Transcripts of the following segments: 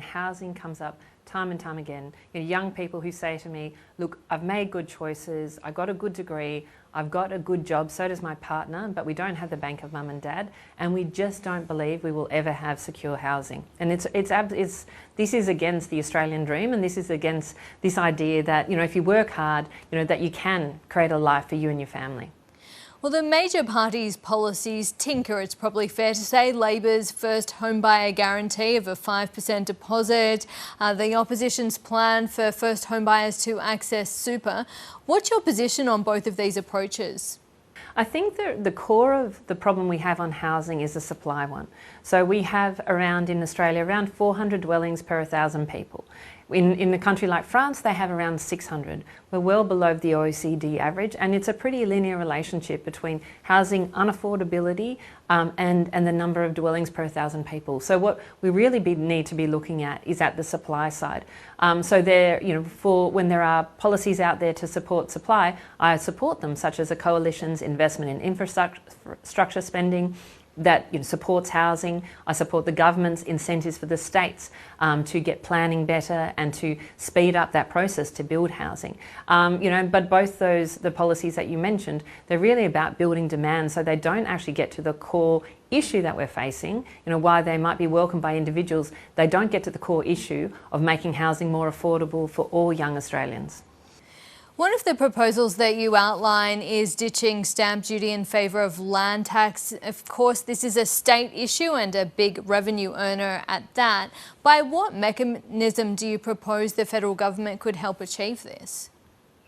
and housing comes up time and time again. Young people who say to me, look, I've made good choices, I got a good degree, I've got a good job, so does my partner, but we don't have the bank of mum and dad, and we just don't believe we will ever have secure housing. And this is against the Australian dream, and this is against this idea that, if you work hard, that you can create a life for you and your family. Well, the major parties' policies tinker, it's probably fair to say. Labor's first homebuyer guarantee of a 5% deposit, the opposition's plan for first homebuyers to access super. What's your position on both of these approaches? I think the core of the problem we have on housing is a supply one. So we have in Australia around 400 dwellings per 1,000 people. In a country like France, they have around 600. We're well below the OECD average, and it's a pretty linear relationship between housing unaffordability and the number of dwellings per 1,000 people. So what we really need to be looking at is at the supply side. So when there are policies out there to support supply, I support them, such as a coalition's investment in infrastructure spending that supports housing. I support the government's incentives for the states to get planning better and to speed up that process to build housing. But both the policies that you mentioned, they're really about building demand, so they don't actually get to the core issue that we're facing. Why they might be welcomed by individuals, they don't get to the core issue of making housing more affordable for all young Australians. One of the proposals that you outline is ditching stamp duty in favour of land tax. Of course, this is a state issue and a big revenue earner at that. By what mechanism do you propose the federal government could help achieve this?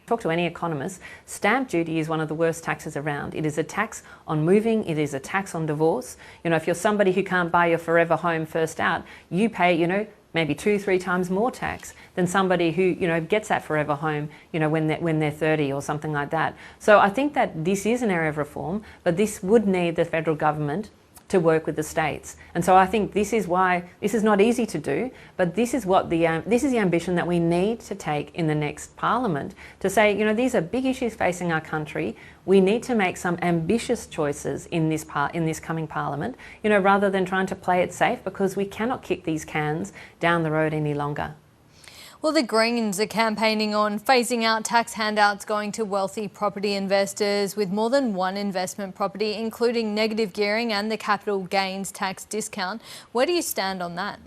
Talk to any economist, stamp duty is one of the worst taxes around. It is a tax on moving, it is a tax on divorce. If you're somebody who can't buy your forever home first out, you pay, maybe 2-3 times more tax than somebody who gets that forever home when they're 30 or something like that. So I think that this is an area of reform, but this would need the federal government to work with the states. And so I think this is why this is not easy to do, but this is the ambition that we need to take in the next parliament, to say, these are big issues facing our country. We need to make some ambitious choices in this coming parliament, rather than trying to play it safe, because we cannot kick these cans down the road any longer. Well, the Greens are campaigning on phasing out tax handouts going to wealthy property investors with more than one investment property, including negative gearing and the capital gains tax discount. Where do you stand on that?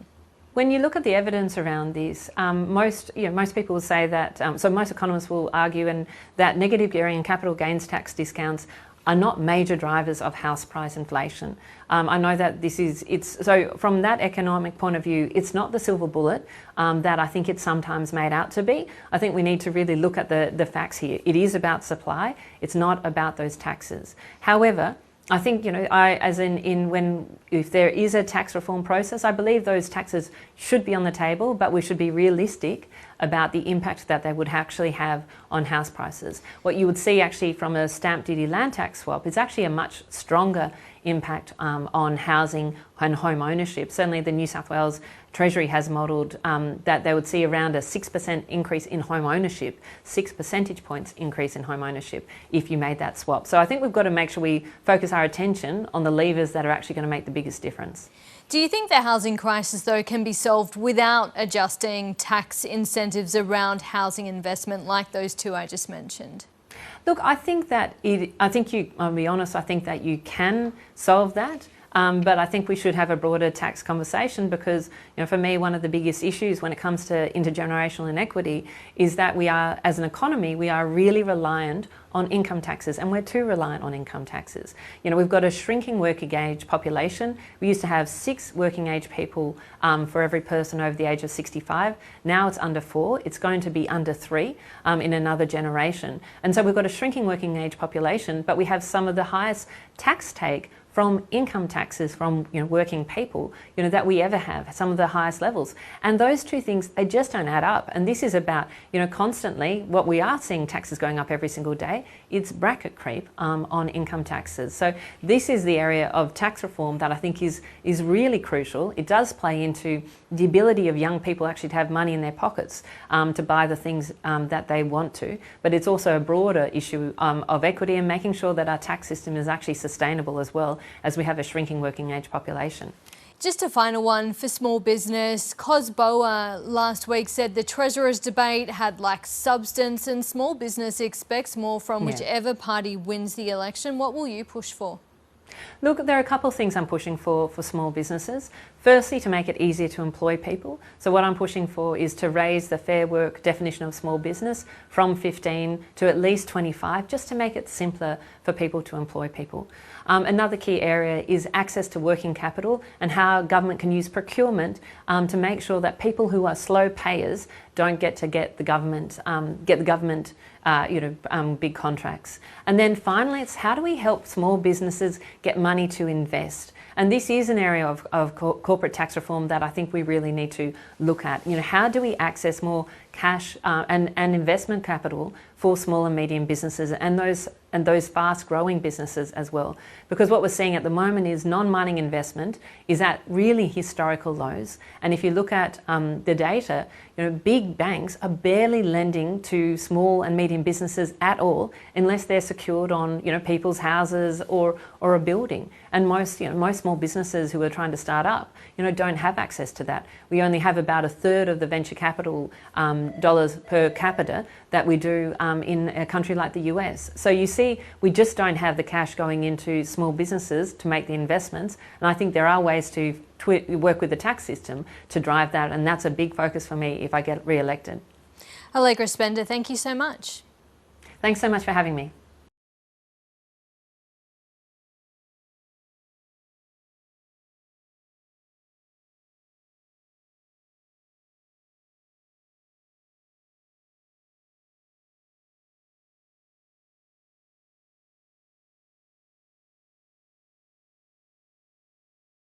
When you look at the evidence around this, most people will say that, so most economists will argue that negative gearing and capital gains tax discounts are not major drivers of house price inflation. I know that so from that economic point of view, it's not the silver bullet that I think it's sometimes made out to be. I think we need to really look at the facts here. It is about supply, it's not about those taxes. However, I think, if there is a tax reform process, I believe those taxes should be on the table, but we should be realistic about the impact that they would actually have on house prices. What you would see actually from a stamp duty land tax swap is actually a much stronger impact on housing and home ownership. Certainly the New South Wales Treasury has modelled that they would see around a 6% increase in home ownership, 6 percentage points increase in home ownership if you made that swap. So I think we've got to make sure we focus our attention on the levers that are actually going to make the biggest difference. Do you think the housing crisis, though, can be solved without adjusting tax incentives around housing investment like those two I just mentioned? Look, I'll be honest, I think that you can solve that. But I think we should have a broader tax conversation, because for me, one of the biggest issues when it comes to intergenerational inequity is that we are, as an economy, we are really reliant on income taxes, and we're too reliant on income taxes. We've got a shrinking working age population. We used to have 6 working age people for every person over the age of 65. Now it's under 4. It's going to be under 3 in another generation. And so we've got a shrinking working age population, but we have some of the highest tax take from income taxes from working people that we ever have, some of the highest levels. And those two things, they just don't add up. And this is about constantly what we are seeing, taxes going up every single day. It's bracket creep on income taxes. So this is the area of tax reform that I think is really crucial. It does play into the ability of young people actually to have money in their pockets to buy the things that they want to. But it's also a broader issue of equity and making sure that our tax system is actually sustainable as well, as we have a shrinking working age population. Just a final one for small business. Cosboa last week said the Treasurer's debate had lacked substance and small business expects more from whichever party wins the election. What will you push for? Look, there are a couple of things I'm pushing for small businesses. Firstly, to make it easier to employ people. So what I'm pushing for is to raise the Fair Work definition of small business from 15 to at least 25, just to make it simpler for people to employ people. Another key area is access to working capital and how government can use procurement to make sure that people who are slow payers don't get the government big contracts. And then finally, it's how do we help small businesses get money to invest? And this is an area of corporate tax reform that I think we really need to look at. How do we access more cash and investment capital for small and medium businesses and those fast-growing businesses as well? Because what we're seeing at the moment is non-mining investment is at really historical lows. And if you look at the data, big banks are barely lending to small and medium businesses at all unless they're secured on people's houses or a building. And most small businesses who are trying to start up don't have access to that. We only have about a third of the venture capital dollars per capita that we do in a country like the US. So you see, we just don't have the cash going into small businesses to make the investments. And I think there are ways to work with the tax system to drive that. And that's a big focus for me if I get re-elected. Allegra Spender, thank you so much. Thanks so much for having me.